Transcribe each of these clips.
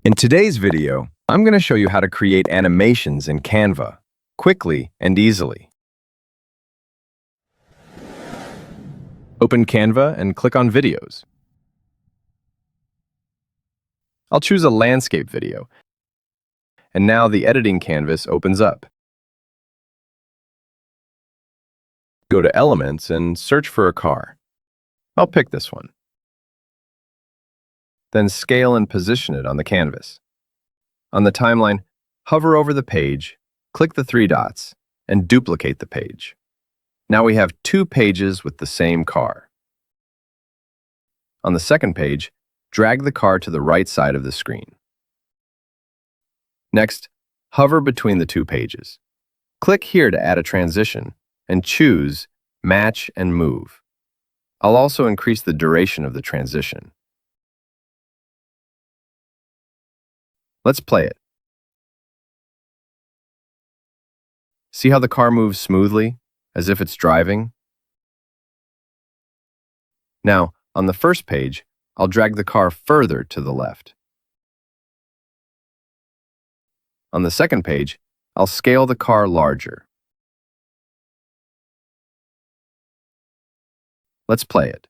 In today's video, I'm going to show you how to create animations in Canva quickly and easily. Open Canva and click on Videos. I'll choose a landscape video, and now the editing canvas opens up. Go to Elements and search for a car. I'll pick this one. Then scale and position it on the canvas. On the timeline, hover over the page, click the three dots, and duplicate the page. Now we have two pages with the same car. On the second page, drag the car to the right side of the screen. Next, hover between the two pages. Click here to add a transition and choose Match and Move. I'll also increase the duration of the transition. Let's play it. See how the car moves smoothly, as if it's driving? Now, on the first page, I'll drag the car further to the left. On the second page, I'll scale the car larger. Let's play it.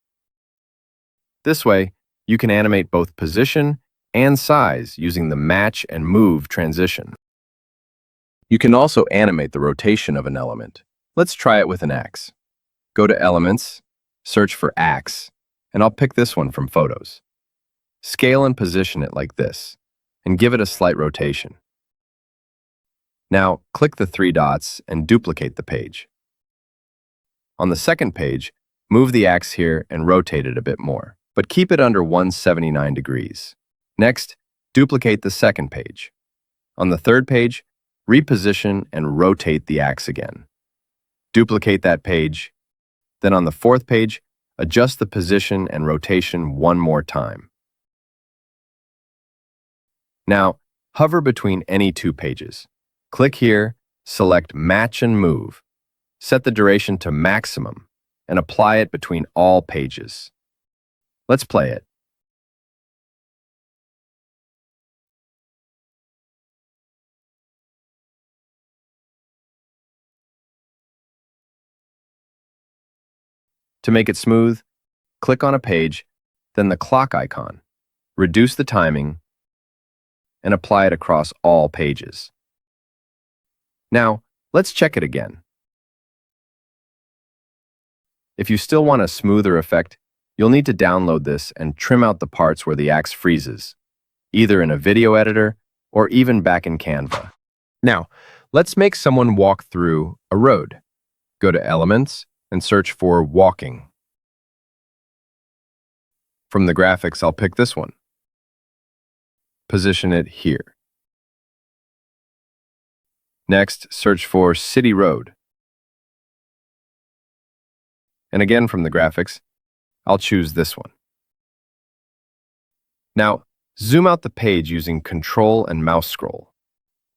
This way, you can animate both position and size using the Match and Move transition. You can also animate the rotation of an element. Let's try it with an axe. Go to Elements, search for Axe, and I'll pick this one from Photos. Scale and position it like this, and give it a slight rotation. Now, click the three dots and duplicate the page. On the second page, move the axe here and rotate it a bit more, but keep it under 179 degrees. Next, duplicate the second page. On the third page, reposition and rotate the axe again. Duplicate that page. Then on the fourth page, adjust the position and rotation one more time. Now, hover between any two pages. Click here, select Match and Move. Set the duration to maximum and apply it between all pages. Let's play it. To make it smooth, click on a page, then the clock icon. Reduce the timing, and apply it across all pages. Now, let's check it again. If you still want a smoother effect, you'll need to download this and trim out the parts where the axe freezes, either in a video editor or even back in Canva. Now, let's make someone walk through a road. Go to Elements and search for Walking. From the graphics, I'll pick this one. Position it here. Next, search for City Road. And again from the graphics, I'll choose this one. Now, zoom out the page using Control and mouse scroll.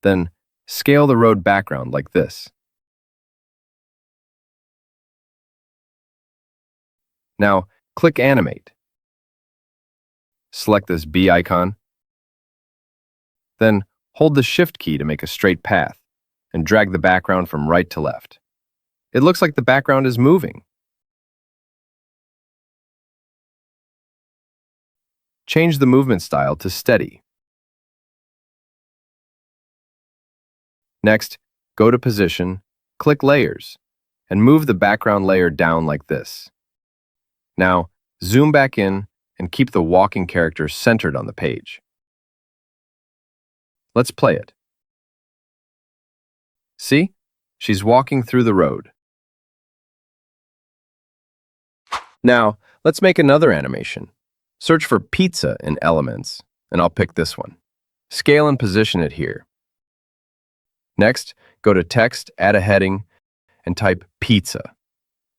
Then, scale the road background like this. Now, click Animate. Select this B icon. Then, hold the Shift key to make a straight path, and drag the background from right to left. It looks like the background is moving. Change the movement style to steady. Next, go to Position, click Layers, and move the background layer down like this. Now, zoom back in and keep the walking character centered on the page. Let's play it. See? She's walking through the road. Now, let's make another animation. Search for Pizza in Elements, and I'll pick this one. Scale and position it here. Next, go to Text, add a heading, and type Pizza.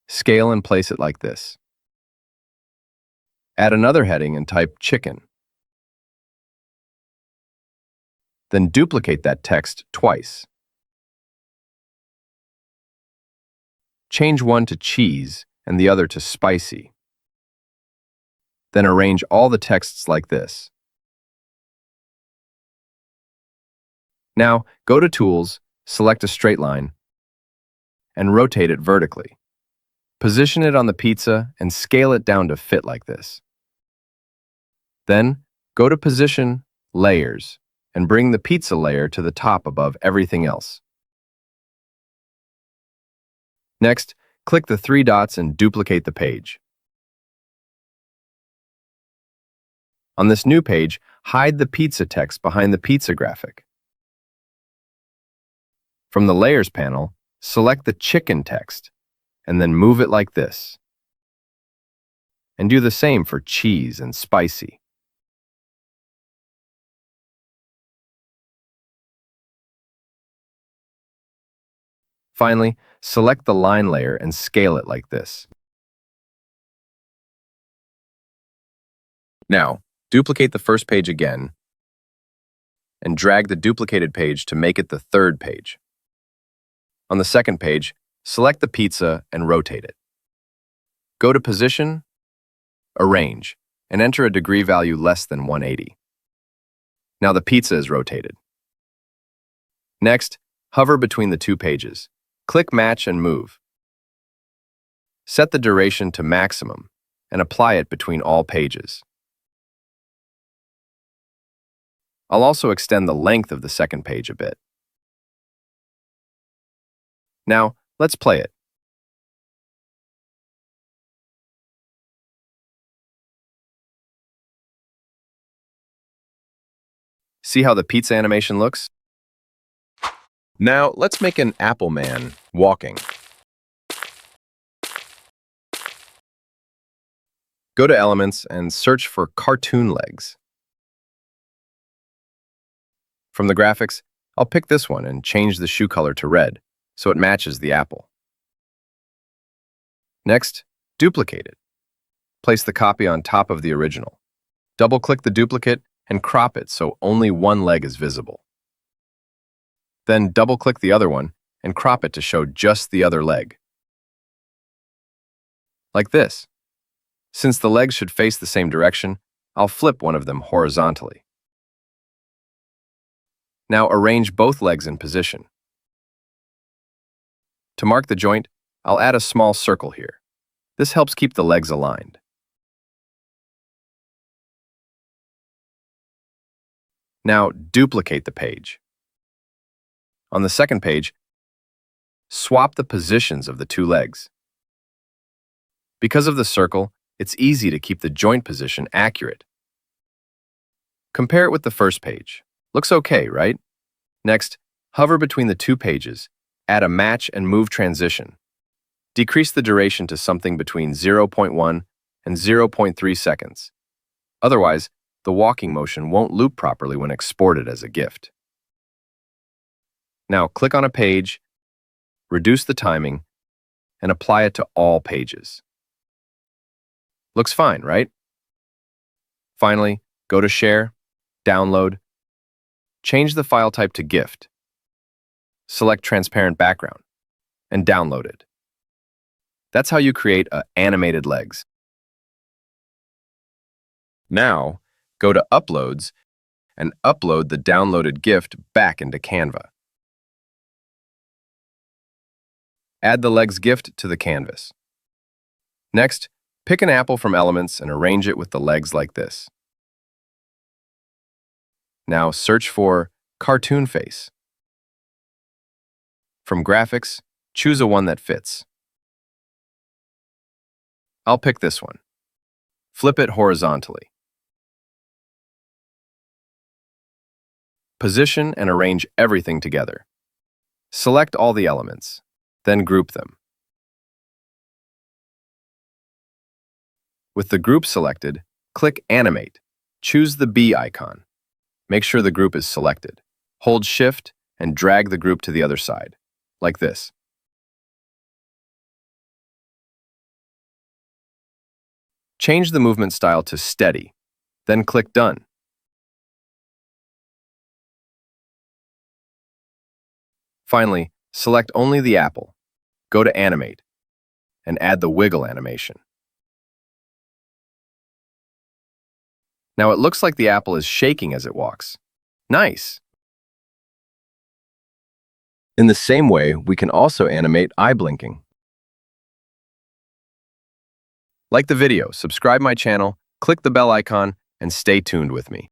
Scale and place it like this. Add another heading and type Chicken. Then duplicate that text twice. Change one to Cheese and the other to Spicy. Then arrange all the texts like this. Now, go to Tools, select a straight line, and rotate it vertically. Position it on the pizza and scale it down to fit like this. Then, go to Position, Layers, and bring the pizza layer to the top above everything else. Next, click the three dots and duplicate the page. On this new page, hide the pizza text behind the pizza graphic. From the Layers panel, select the chicken text, and then move it like this. And do the same for cheese and spicy. Finally, select the line layer and scale it like this. Now, duplicate the first page again and drag the duplicated page to make it the third page. On the second page, select the pizza and rotate it. Go to Position, Arrange, and enter a degree value less than 180. Now the pizza is rotated. Next, hover between the two pages. Click Match and Move. Set the duration to maximum and apply it between all pages. I'll also extend the length of the second page a bit. Now, let's play it. See how the pizza animation looks? Now, let's make an apple man walking. Go to Elements and search for cartoon legs. From the graphics, I'll pick this one and change the shoe color to red, so it matches the apple. Next, duplicate it. Place the copy on top of the original. Double-click the duplicate and crop it so only one leg is visible. Then double-click the other one and crop it to show just the other leg. Like this. Since the legs should face the same direction, I'll flip one of them horizontally. Now arrange both legs in position. To mark the joint, I'll add a small circle here. This helps keep the legs aligned. Now duplicate the page. On the second page, swap the positions of the two legs. Because of the circle, it's easy to keep the joint position accurate. Compare it with the first page. Looks okay, right? Next, hover between the two pages, add a match and move transition. Decrease the duration to something between 0.1 and 0.3 seconds. Otherwise, the walking motion won't loop properly when exported as a GIF. Now click on a page, reduce the timing, and apply it to all pages. Looks fine, right? Finally, go to Share, Download, change the file type to GIF, select Transparent Background, and download it. That's how you create animated legs. Now, go to Uploads and upload the downloaded GIF back into Canva. Add the legs GIF to the canvas. Next, pick an apple from Elements and arrange it with the legs like this. Now search for Cartoon Face. From Graphics, choose a one that fits. I'll pick this one. Flip it horizontally. Position and arrange everything together. Select all the elements, then group them. With the group selected, click Animate. Choose the B icon. Make sure the group is selected. Hold Shift and drag the group to the other side, like this. Change the movement style to steady, then click Done. Finally, select only the apple. Go to Animate and add the wiggle animation. Now it looks like the apple is shaking as it walks. Nice! In the same way, we can also animate eye blinking. Like the video, subscribe my channel, click the bell icon, and stay tuned with me.